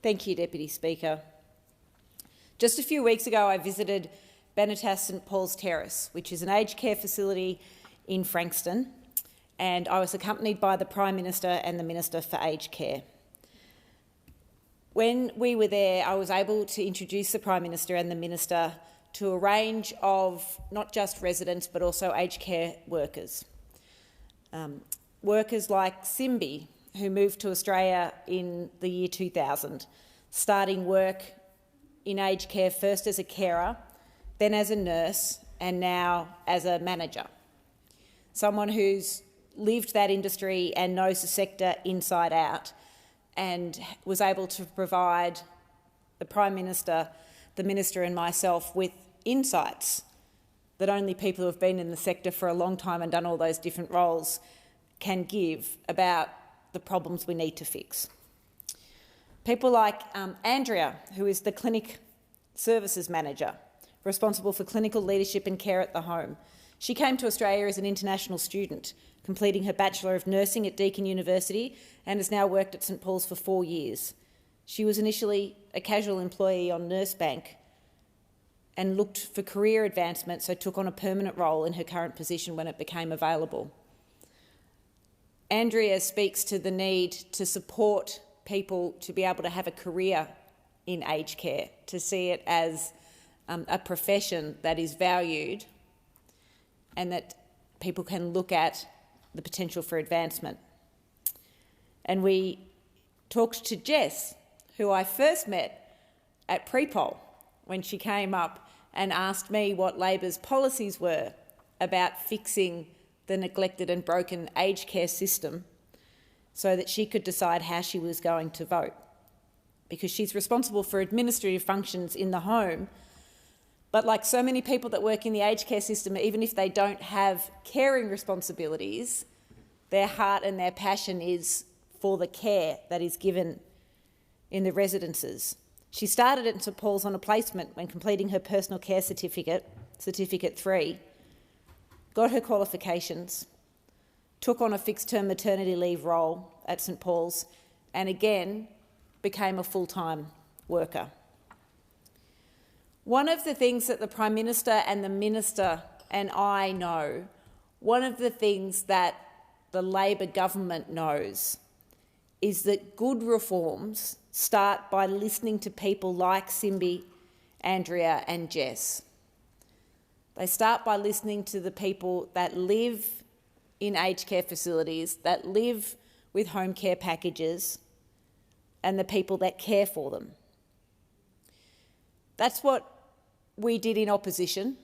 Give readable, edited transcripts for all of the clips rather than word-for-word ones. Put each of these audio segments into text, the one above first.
Thank you, Deputy Speaker. Just a few weeks ago, I visited Benetas St Paul's Terrace, which is an aged care facility in Frankston, and I was accompanied by the Prime Minister and the Minister for Aged Care. When we were there, I was able to introduce the Prime Minister and the Minister to a range of not just residents but also aged care workers. Workers like Simbi, who moved to Australia in the year 2000, starting work in aged care first as a carer, then as a nurse and now as a manager. Someone who's lived that industry and knows the sector inside out and was able to provide the Prime Minister, the Minister and myself with insights that only people who have been in the sector for a long time and done all those different roles can give about the problems we need to fix. People like Andrea, who is the Clinic Services Manager, responsible for clinical leadership and care at the home. She came to Australia as an international student, completing her Bachelor of Nursing at Deakin University and has now worked at St Paul's for 4 years. She was initially a casual employee on Nurse Bank and looked for career advancement, so took on a permanent role in her current position when it became available. Andrea speaks to the need to support people to be able to have a career in aged care, to see it as a profession that is valued and that people can look at the potential for advancement. And we talked to Jess, who I first met at pre-poll when she came up and asked me what Labor's policies were about fixing the neglected and broken aged care system so that she could decide how she was going to vote. Because she's responsible for administrative functions in the home, but like so many people that work in the aged care system, even if they don't have caring responsibilities, their heart and their passion is for the care that is given in the residences. She started at St Paul's on a placement when completing her personal care certificate, Certificate 3, got her qualifications, took on a fixed-term maternity leave role at St Paul's, and again became a full-time worker. One of the things that the Prime Minister and the Minister and I know, one of the things that the Labor government knows, is that good reforms start by listening to people like Simbi, Andrea and Jess. They start by listening to the people that live in aged care facilities, that live with home care packages, and the people that care for them. That's what we did in opposition.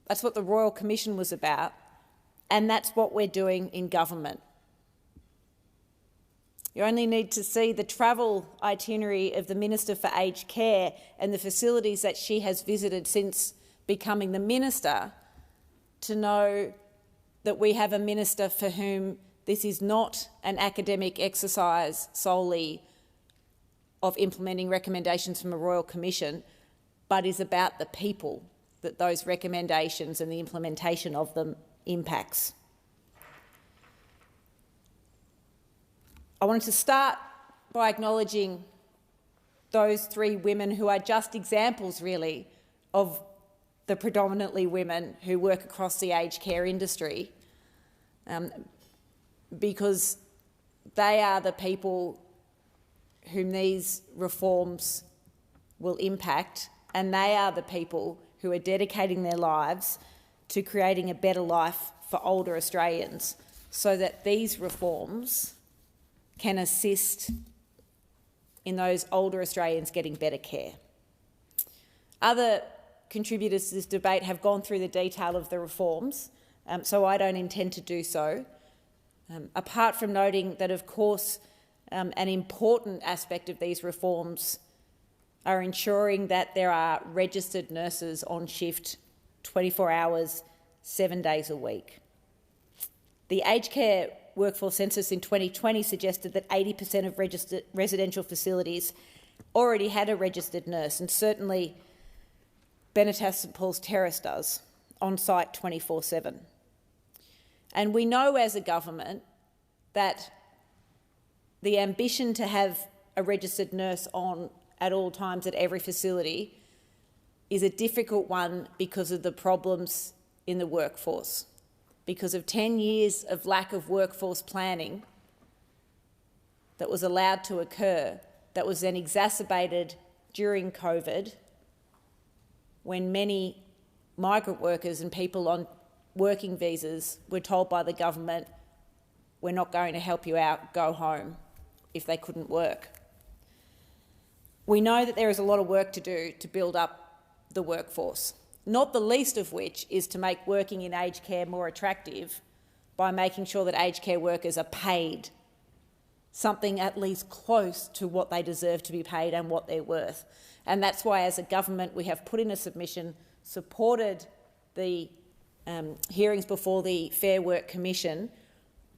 That's what the Royal Commission was about, and that's what we're doing in government. You only need to see the travel itinerary of the Minister for Aged Care and the facilities that she has visited since becoming the Minister to know that we have a Minister for whom this is not an academic exercise solely of implementing recommendations from a Royal Commission, but is about the people that those recommendations and the implementation of them impacts. I wanted to start by acknowledging those 3 women who are just examples, really, of the predominantly women who work across the aged care industry, because they are the people whom these reforms will impact, and they are the people who are dedicating their lives to creating a better life for older Australians so that these reforms can assist in those older Australians getting better care. Other contributors to this debate have gone through the detail of the reforms, so I don't intend to do so, apart from noting that, of course, an important aspect of these reforms are ensuring that there are registered nurses on shift 24 hours, 7 days a week. The aged care workforce census in 2020 suggested that 80% of registered residential facilities already had a registered nurse, and certainly Benetas St Paul's Terrace does, on site 24/7. And we know as a government that the ambition to have a registered nurse on at all times at every facility is a difficult one because of the problems in the workforce. Because of 10 years of lack of workforce planning that was allowed to occur, that was then exacerbated during COVID, when many migrant workers and people on working visas were told by the government, we're not going to help you out, go home, if they couldn't work. We know that there is a lot of work to do to build up the workforce, not the least of which is to make working in aged care more attractive by making sure that aged care workers are paid something at least close to what they deserve to be paid and what they're worth. And that's why, as a government, we have put in a submission, supported the hearings before the Fair Work Commission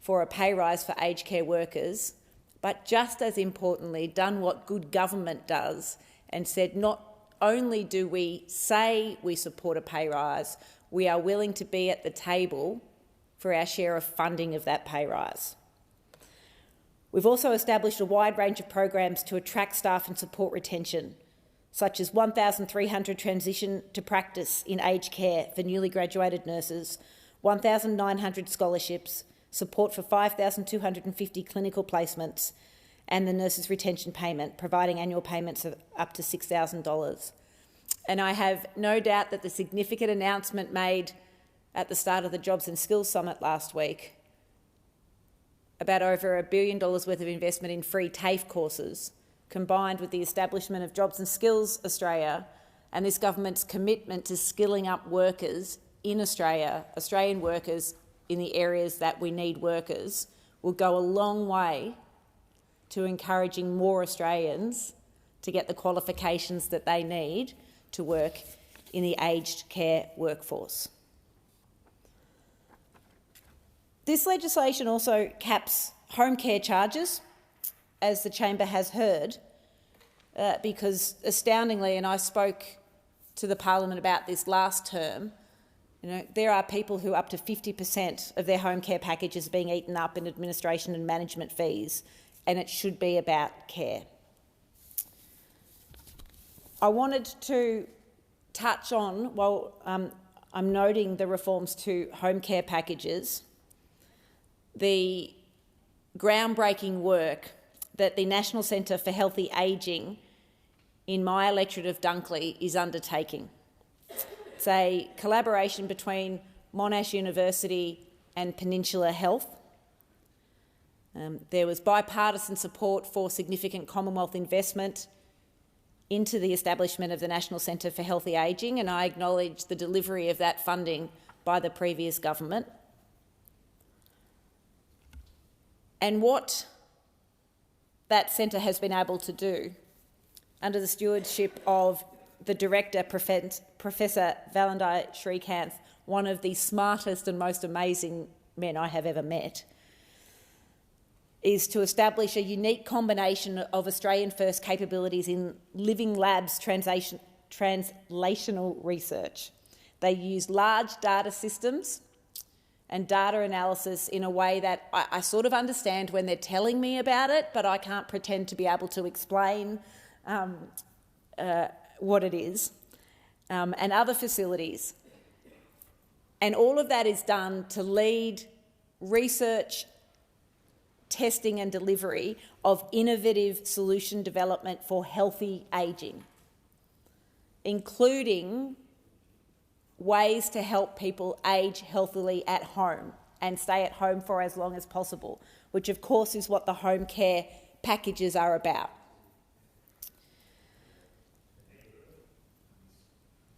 for a pay rise for aged care workers, but just as importantly, done what good government does and said not only do we say we support a pay rise, we are willing to be at the table for our share of funding of that pay rise. We've also established a wide range of programs to attract staff and support retention, such as 1,300 transition to practice in aged care for newly graduated nurses, 1,900 scholarships, support for 5,250 clinical placements, and the nurses' retention payment, providing annual payments of up to $6,000. And I have no doubt that the significant announcement made at the start of the Jobs and Skills Summit last week about over $1 billion worth of investment in free TAFE courses, combined with the establishment of Jobs and Skills Australia and this government's commitment to skilling up workers in Australia, Australian workers in the areas that we need workers, will go a long way to encouraging more Australians to get the qualifications that they need to work in the aged care workforce. This legislation also caps home care charges, as the chamber has heard, because astoundingly, and I spoke to the parliament about this last term, there are people who up to 50% of their home care packages are being eaten up in administration and management fees, and it should be about care. I wanted to touch on, while I'm noting the reforms to home care packages, the groundbreaking work that the National Centre for Healthy Ageing in my electorate of Dunkley is undertaking. It's a collaboration between Monash University and Peninsula Health. There was bipartisan support for significant Commonwealth investment into the establishment of the National Centre for Healthy Ageing, and I acknowledge the delivery of that funding by the previous government. And what that centre has been able to do under the stewardship of the director, Professor Valandai Srikanth, one of the smartest and most amazing men I have ever met, is to establish a unique combination of Australian first capabilities in living labs translational research. They use large data systems and data analysis in a way that I sort of understand when they're telling me about it, but I can't pretend to be able to explain what it is, and other facilities. And all of that is done to lead research, testing and delivery of innovative solution development for healthy ageing, including ways to help people age healthily at home and stay at home for as long as possible, which of course is what the home care packages are about.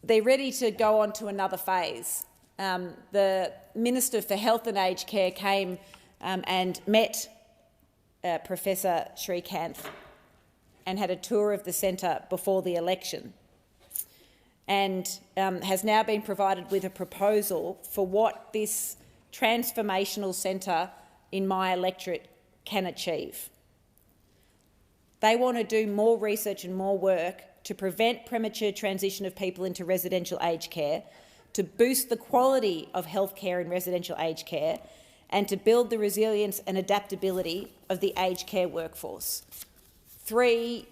They're ready to go on to another phase. The Minister for Health and Aged Care came and met Professor Srikanth and had a tour of the centre before the election, and has now been provided with a proposal for what this transformational centre in my electorate can achieve. They want to do more research and more work to prevent premature transition of people into residential aged care, to boost the quality of healthcare in residential aged care, and to build the resilience and adaptability of the aged care workforce. three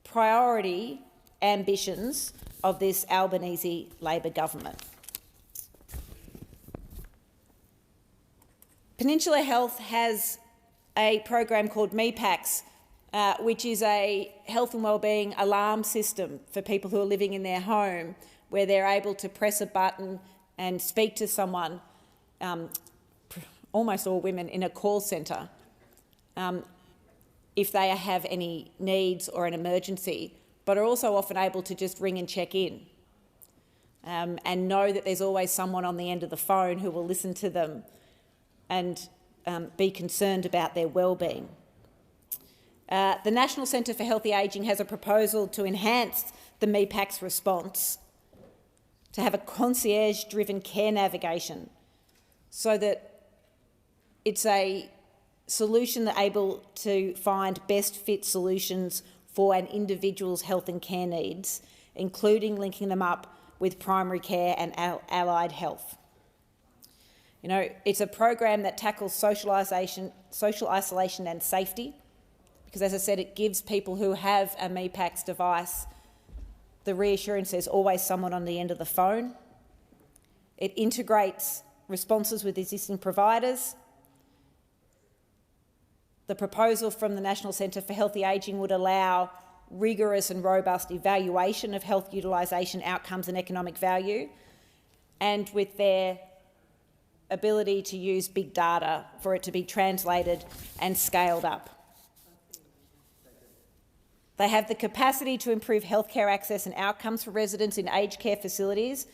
priority ambitions of this Albanese Labor government. Peninsula Health has a program called MEPACS, which is a health and wellbeing alarm system for people who are living in their home, where they're able to press a button and speak to someone, almost all women, in a call centre, if they have any needs or an emergency, but are also often able to just ring and check in and know that there's always someone on the end of the phone who will listen to them and be concerned about their wellbeing. The National Centre for Healthy Ageing has a proposal to enhance the MEPACS response, to have a concierge-driven care navigation so that it's a solution that's able to find best fit solutions for an individual's health and care needs, including linking them up with primary care and allied health. You know, it's a program that tackles social isolation and safety, because, as I said, it gives people who have a MEPACS device the reassurance there's always someone on the end of the phone. It integrates responses with existing providers. The proposal from the National Centre for Healthy Ageing would allow rigorous and robust evaluation of health utilisation outcomes and economic value, and with their ability to use big data for it to be translated and scaled up. They have the capacity to improve healthcare access and outcomes for residents in aged care facilities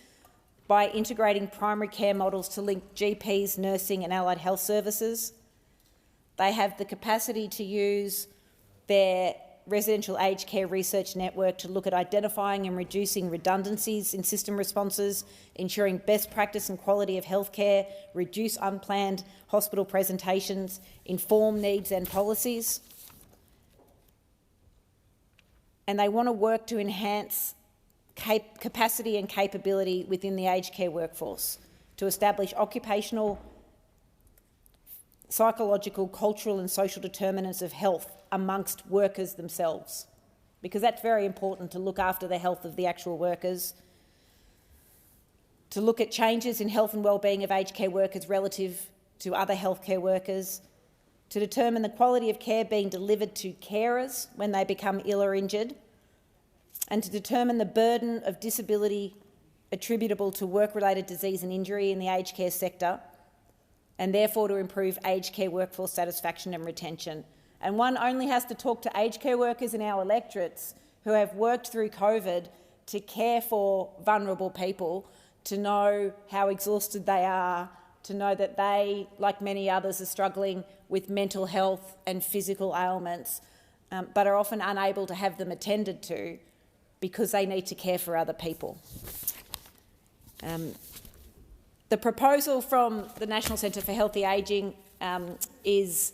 by integrating primary care models to link GPs, nursing and allied health services. They have the capacity to use their residential aged care research network to look at identifying and reducing redundancies in system responses, ensuring best practice and quality of healthcare, reduce unplanned hospital presentations, inform needs and policies. And they want to work to enhance capacity and capability within the aged care workforce, to establish occupational, psychological, cultural and social determinants of health amongst workers themselves, because that's very important, to look after the health of the actual workers, to look at changes in health and wellbeing of aged care workers relative to other healthcare workers, to determine the quality of care being delivered to carers when they become ill or injured, and to determine the burden of disability attributable to work-related disease and injury in the aged care sector, and therefore to improve aged care workforce satisfaction and retention. And one only has to talk to aged care workers in our electorates who have worked through COVID to care for vulnerable people to know how exhausted they are, to know that they, like many others, are struggling with mental health and physical ailments, but are often unable to have them attended to because they need to care for other people. The proposal from the National Centre for Healthy Ageing is,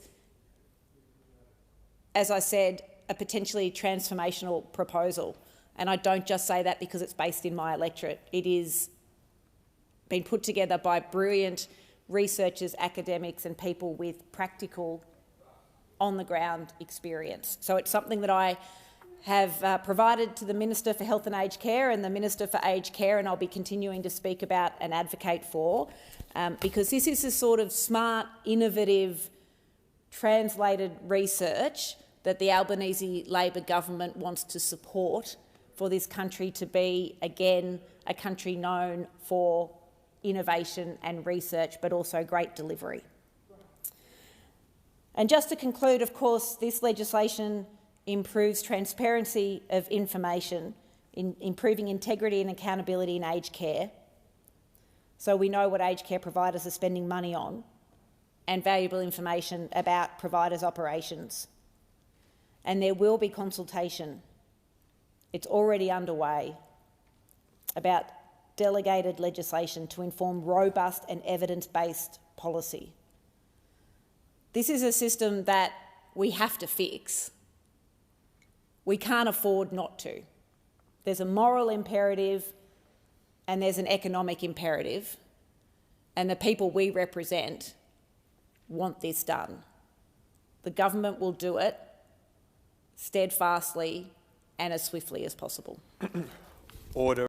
as I said, a potentially transformational proposal. And I don't just say that because it's based in my electorate. It is been put together by brilliant researchers, academics and people with practical, on-the-ground experience. So it's something that I have provided to the Minister for Health and Aged Care and the Minister for Aged Care, and I'll be continuing to speak about and advocate for, because this is a sort of smart, innovative, translated research that the Albanese Labor government wants to support for this country to be, again, a country known for innovation and research, but also great delivery. And just to conclude, of course, this legislation improves transparency of information, improving integrity and accountability in aged care, so we know what aged care providers are spending money on, and valuable information about providers' operations. And there will be consultation. It's already underway about delegated legislation to inform robust and evidence-based policy. This is a system that we have to fix. We can't afford not to. There's a moral imperative and there's an economic imperative, and the people we represent want this done. The government will do it, steadfastly and as swiftly as possible. Order.